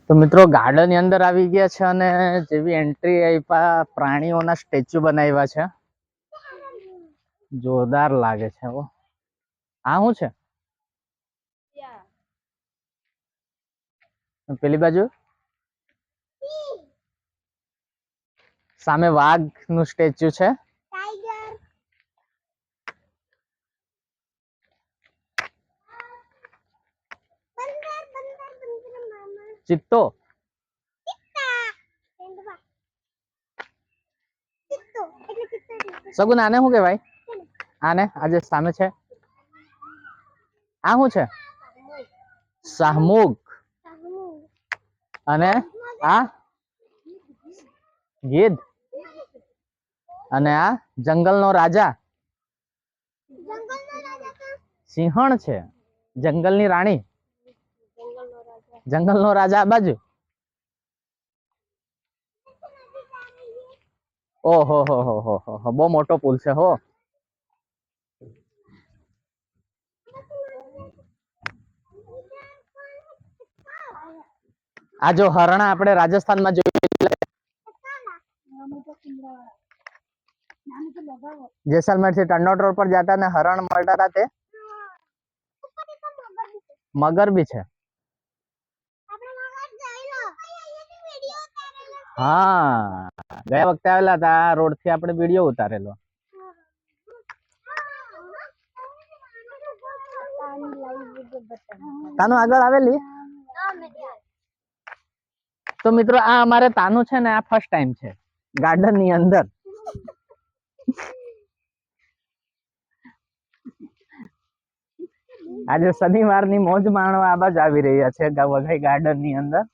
તો મિત્રો ગાર્ડન ની અંદર આવી ગયા છે અને જેવી એન્ટ્રી આપ્યા પ્રાણીઓના સ્ટેચ્યુ બનાવ્યા છે, જોરદાર લાગે છે. આ શું છે? પેલી બાજુ સામે વાઘ નું સ્ટેચ્યુ છે. ચિત્તો સગુન આને શું કહેવાય? આને આજે સામે છે આ શું છે? શાહમુગ. અને આ ગીધ. અને આ જંગલનો રાજા સિંહણ છે. જંગલની રાણી જંગલનો રાજા આ બાજુ. ઓહો હો હો હો હો, બહુ મોટો પુલ છે હો. આ જો હરણા આપણે રાજસ્થાનમાં જોઈએ, જેસલમેર થી ટંડોટ રોડ પર જાતા ને હરણ મળતા હતા તે મગર બી છે. હા, ગયા વખતે આવેલા હતા આ રોડ થી આપણે વિડીયો ઉતારેલો. તાનું આગળ આવેલી. તો મિત્રો આ અમારે તાનું છે ને આ ફર્સ્ટ ટાઈમ છે ગાર્ડન ની અંદર. આજે શનિવારની મોજ માણવા આ બાજુ આવી રહ્યા છે વઘઈ ગાર્ડન ની અંદર.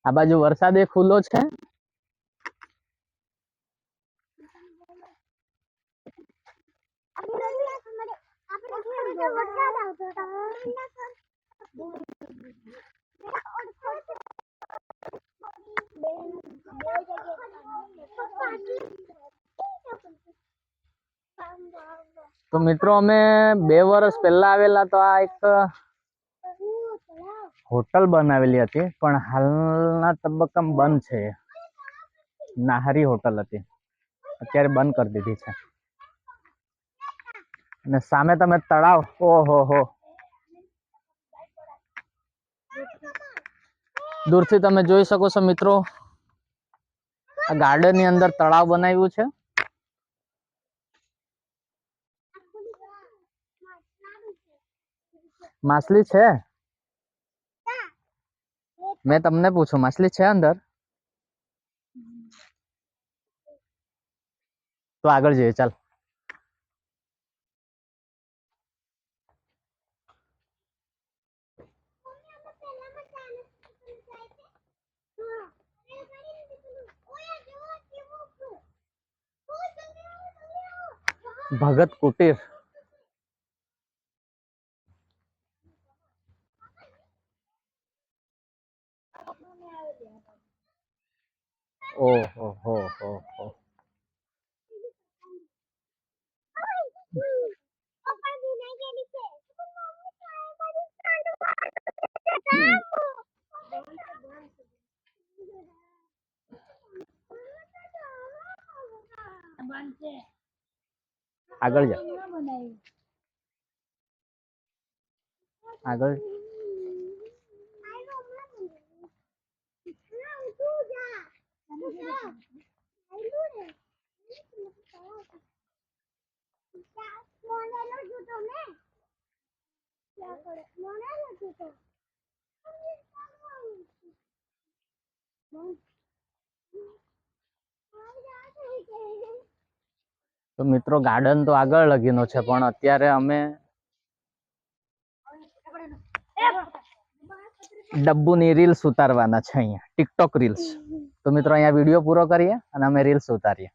આ બાજુ વરસાદ એ ખુલ્લો છે. તો મિત્રો અમે 2 વર્ષ પહેલા આવેલા તો આ એક હોટલ બનાવેલી હતી પણ હાલના તબક્કામાં બંધ છે. નાહરી હોટલ હતી, અત્યારે બંધ કરી દીધી છે. અને સામે તમે તળાવ, ઓહો હો, દૂરથી તમે જોઈ શકો છો મિત્રો. આ ગાર્ડન ની અંદર તળાવ બનાવ્યું છે. માછલી છે? મેં તમને પૂછું માછલી છે અંદર? તો આગળ જઈએ ચાલ. ભગત કુટીર. ઓહો હો હો હો. આગળ જા, આગળ. તો મિત્રો ગાર્ડન તો આગળ લગીનો છે પણ અત્યારે અમે ડબ્બુની રીલ્સ ઉતારવાના છે અહીંયા, ટિકટોક રીલ્સ. તો મિત્રો અહીંયા વિડીયો પૂરો કરીએ અને અમે રીલ્સ ઉતારીએ.